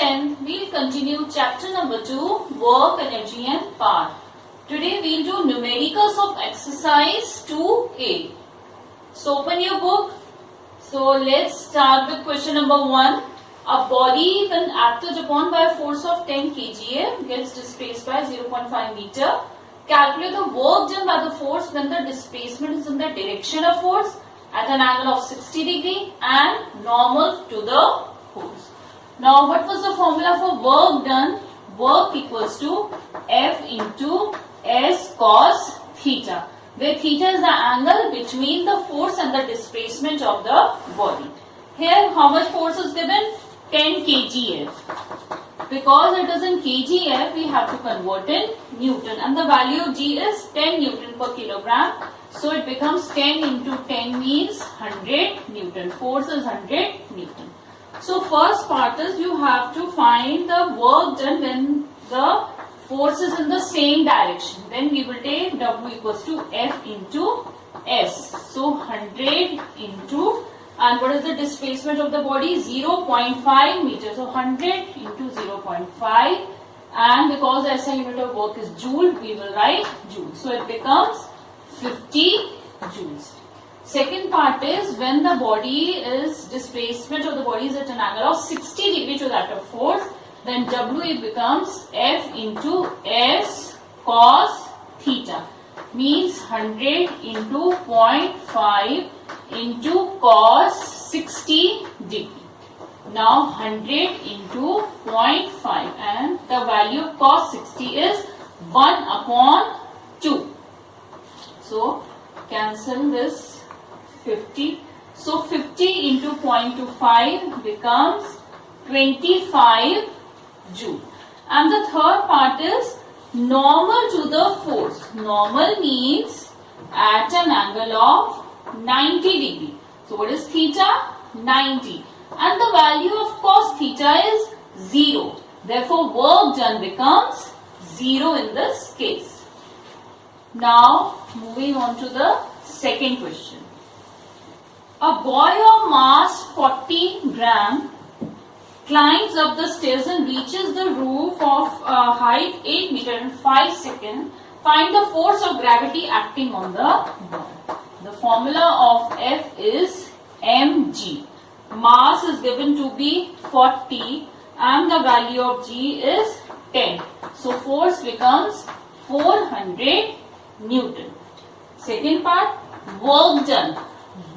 10th, we'll continue chapter number 2, work, energy and power. Today we'll do numericals of exercise 2A. So open your book. So let's start with question number 1. A body when acted upon by a force of 10 kgf gets displaced by 0.5 meter. Calculate the work done by the force when the displacement is in the direction of force at an angle of 60 degree and normal to the force. Now what was the formula for work done? Work equals to F into S cos theta, where theta is the angle between the force and the displacement of the body. Here how much force is given? 10 kgf. Because it is in kgf, we have to convert in Newton, and the value of G is 10 Newton per kilogram. So it becomes 10 into 10 means 100 Newton. Force is 100 Newton. So first part is you have to find the work done when the force is in the same direction. Then we will take W equals to F into S. So 100 into, and what is the displacement of the body? 0.5 meters. So 100 into 0.5, and because the SI unit of work is joule, we will write joule. So it becomes 50 joules. Second part is when the body is, displacement of the body is at an angle of 60 degree to that of force, then W it becomes F into S cos theta, means 100 into 0.5 into cos 60 degree. Now 100 into 0.5, and the value of cos 60 is 1 upon 2. So cancel this 50. So 50 into 0.25 becomes 25 joule. And the third part is normal to the force. Normal means at an angle of 90 degree. So what is theta? 90. And the value of cos theta is 0. Therefore work done becomes 0 in this case. Now moving on to the second question. A boy of mass 40 gram climbs up the stairs and reaches the roof of height 8 meter in 5 seconds. Find the force of gravity acting on the boy. The formula of F is mg. Mass is given to be 40 and the value of G is 10. So force becomes 400 Newton. Second part, work done.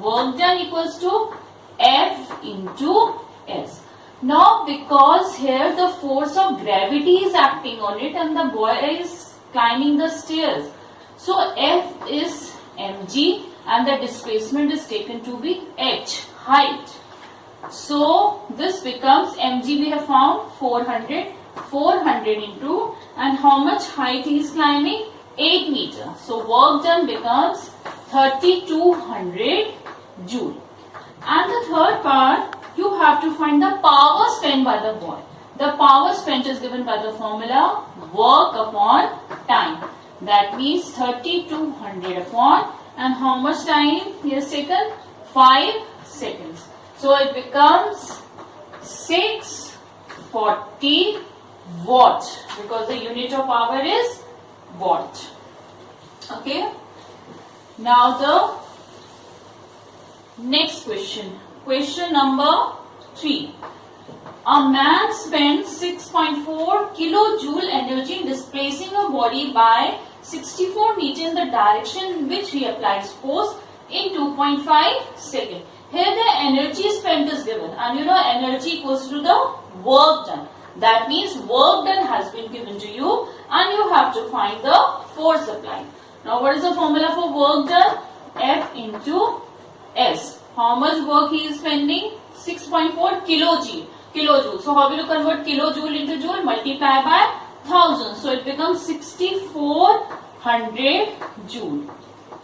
Work done equals to F into S. Now because here the force of gravity is acting on it and the boy is climbing the stairs. So F is mg and the displacement is taken to be h, height. So this becomes mg, we have found 400 into, and how much height he is climbing? 8 meters. So work done becomes 3200 joule. And the third part, you have to find the power spent by the boy. The power spent is given by the formula work upon time. That means 3200 upon, and how much time he has taken? 5 seconds. So it becomes 640 watt, because the unit of power is watt. Okay. Now the next question. Question number 3. A man spends 6.4 kilojoule energy in displacing a body by 64 meters in the direction in which he applies force in 2.5 seconds. Here the energy spent is given, and you know energy equals to the work done. That means work done has been given to you and you have to find the force applied. Now what is the formula for work done? F into S. How much work he is spending? 6.4 kilojoule. So how will you convert kilojoule into joule? Multiply by 1000. So it becomes 6400 joule.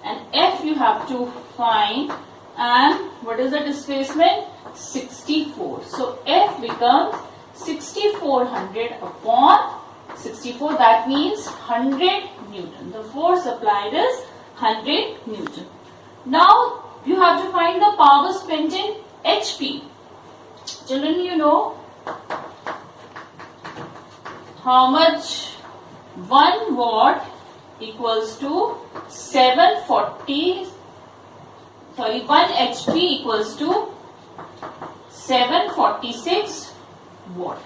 And F you have to find. And what is the displacement? 64. So F becomes 6400 upon 64. That means 100 Newton. The force applied is 100 Newton. Now you have to find the power spent in HP. Children, you know how much 1 watt equals to 1 HP equals to 746 watt.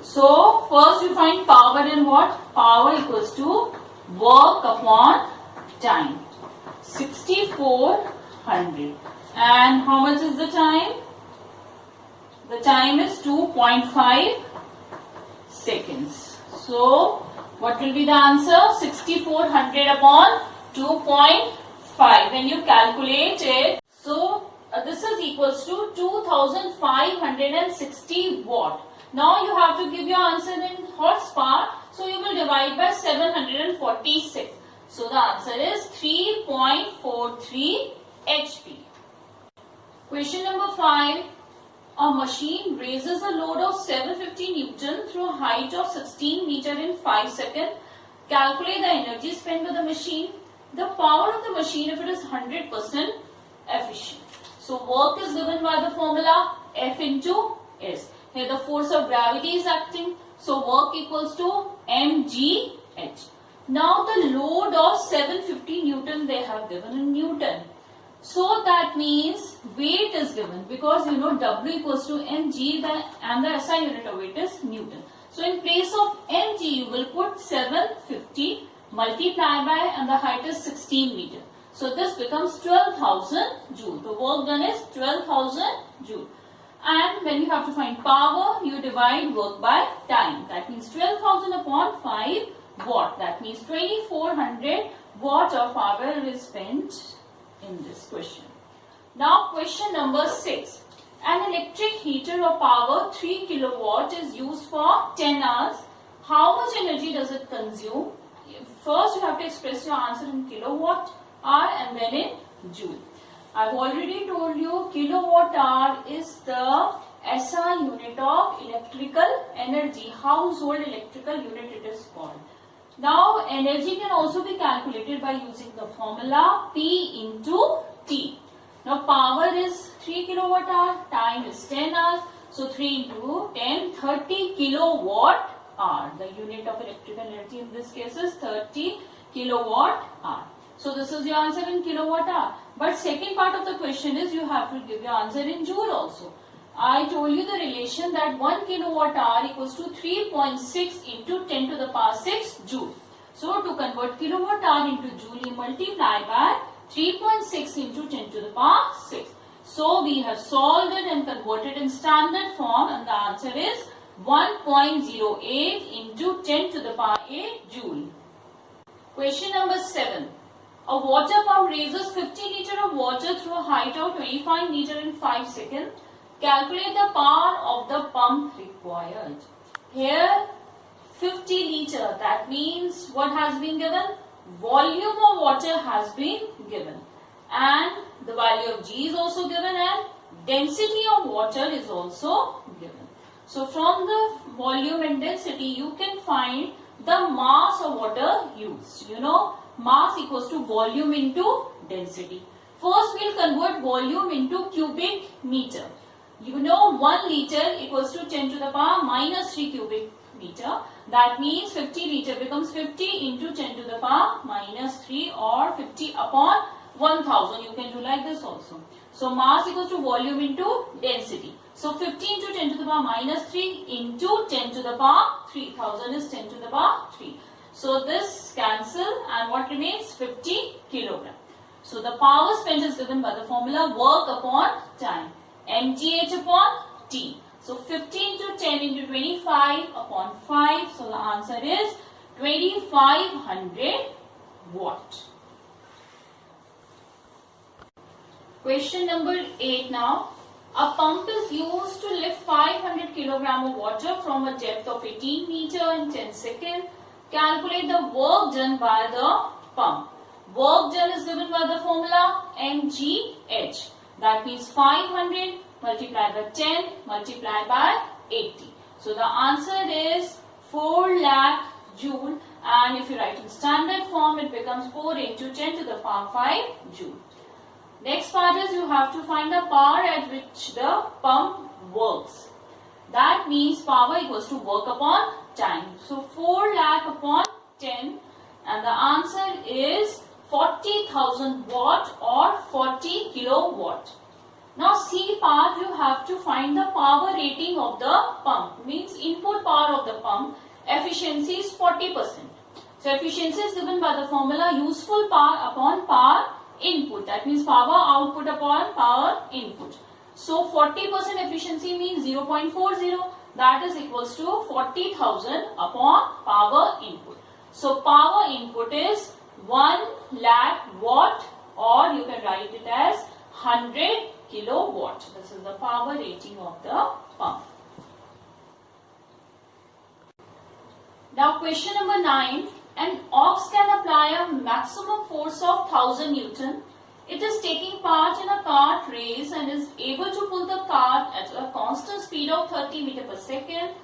So first you find power in watt. Power equals to work upon time, 6400. And how much is the time? The time is 2.5 seconds. So what will be the answer? 6400 upon 2.5. When you calculate it, so this is equals to 2560 watt. Now you have to give your answer in horsepower. So you will divide by 746. So the answer is 3.43 HP. Question number 5. A machine raises a load of 750 Newton through a height of 16 meter in 5 seconds. Calculate the energy spent by the machine. The power of the machine if it is 100% efficient. So work is given by the formula F into S. Here the force of gravity is acting. So work equals to mgh. Now the load of 750 Newton they have given in Newton. So that means weight is given because you know W equals to mg and the SI unit of weight is Newton. So in place of mg you will put 750 multiplied by and the height is 16 meter. So this becomes 12,000 joule. The work done is 12,000 joule. And when you have to find power, you divide work by time. That means 12,000 upon 5 watt. That means 2400 watt of power is spent in this question. Now question number 6. An electric heater of power 3 kilowatt is used for 10 hours. How much energy does it consume? First you have to express your answer in kilowatt hour and then in joule. I've already told you kilowatt hour is the SI unit of electrical energy, household electrical unit it is called. Now energy can also be calculated by using the formula P into T. Now power is 3 kilowatt hour, time is 10 hours. So 3 into 10, 30 kilowatt hour. The unit of electrical energy in this case is 30 kilowatt hour. So this is your answer in kilowatt hour. But second part of the question is you have to give your answer in joule also. I told you the relation that 1 kilowatt hour equals to 3.6 into 10 to the power 6 joule. So to convert kilowatt hour into joule, you multiply by 3.6 into 10 to the power 6. So we have solved it and converted in standard form and the answer is 1.08 into 10 to the power 8 joule. Question number 7. A water pump raises 50 liter of water through a height of 25 meter in 5 seconds. Calculate the power of the pump required. Here 50 liter, that means what has been given? Volume of water has been given. And the value of G is also given and density of water is also given. So from the volume and density you can find the mass of water used. You know, mass equals to volume into density. First we'll convert volume into cubic meter. You know 1 liter equals to 10 to the power minus 3 cubic meter. That means 50 liter becomes 50 into 10 to the power minus 3 or 50 upon 1000. You can do like this also. So mass equals to volume into density. So 50 into 10 to the power minus 3 into 10 to the power 3000 is 10 to the power 3. So this cancel and what remains? 50 kilogram. So the power spent is given by the formula work upon time. mgh upon T. So 15 to 10 into 25 upon 5. So the answer is 2500 watt. Question number 8 now. A pump is used to lift 500 kg of water from a depth of 18 meter in 10 seconds. Calculate the work done by the pump. Work done is given by the formula mgh. That means 500 multiplied by 10 multiplied by 80. So the answer is 4 lakh joule, and if you write in standard form it becomes 4 into 10 to the power 5 joule. Next part is you have to find the power at which the pump works. That means power equals to work upon time. So 4 lakh upon 10 and the answer is 40,000 watt or 40 kilowatt. Now C part, you have to find the power rating of the pump, means input power of the pump. Efficiency is 40%. So efficiency is given by the formula useful power upon power input. That means power output upon power input. So 40% efficiency means 0.40. That is equals to 40,000 upon power input. So power input is 1 lakh watt, or you can write it as 100 kilowatt. This is the power rating of the pump. Now question number 9. An ox can apply a maximum force of 1000 Newton. It is taking part in a kart race and is able to pull the cart at a constant speed of 30 meters per second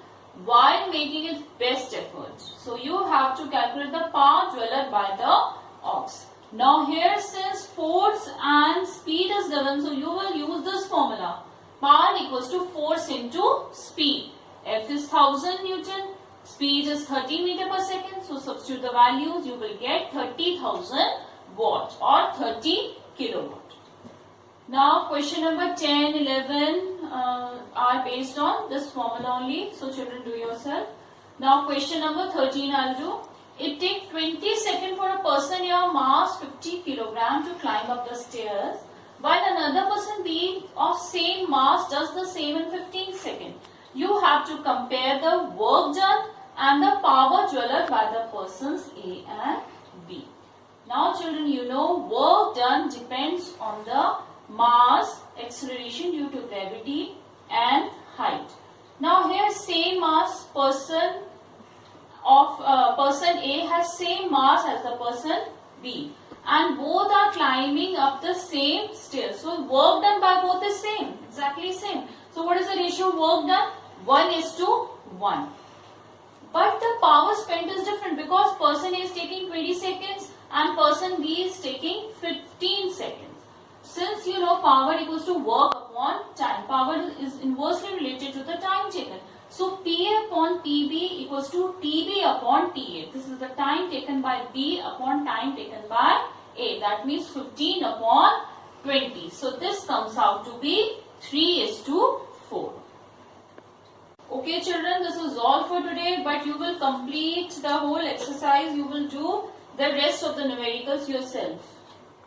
while making its best effort. So you have to calculate the power delivered by the ox. Now here, since force and speed is given, so you will use this formula. Power equals to force into speed. F is 1000 Newton. Speed is 30 meters per second. So substitute the values. You will get 30,000 watt or 30 kilowatt. Now question number 10, 11 are based on this formula only. So children, do yourself. Now question number 13 I will do. It takes 20 seconds for a person your mass 50 kilogram to climb up the stairs, while another person being of same mass does the same in 15 seconds. You have to compare the work done and the power delivered by the persons A and B. Now children, you know work done depends on the mass, acceleration due to gravity and height. Now here same mass person of person A has same mass as the person B and both are climbing up the same stairs. So work done by both is same, exactly same. So what is the ratio of work done? 1:1. But the power spent is different because person A is taking 20 seconds and person B is taking 15 seconds. Since you know power equals to work upon time, power is inversely related to the time taken. So PA upon PB equals to TB upon TA. This is the time taken by B upon time taken by A. That means 15 upon 20. So this comes out to be 3:4. Okay children, this is all for today, but you will complete the whole exercise. You will do the rest of the numericals yourself.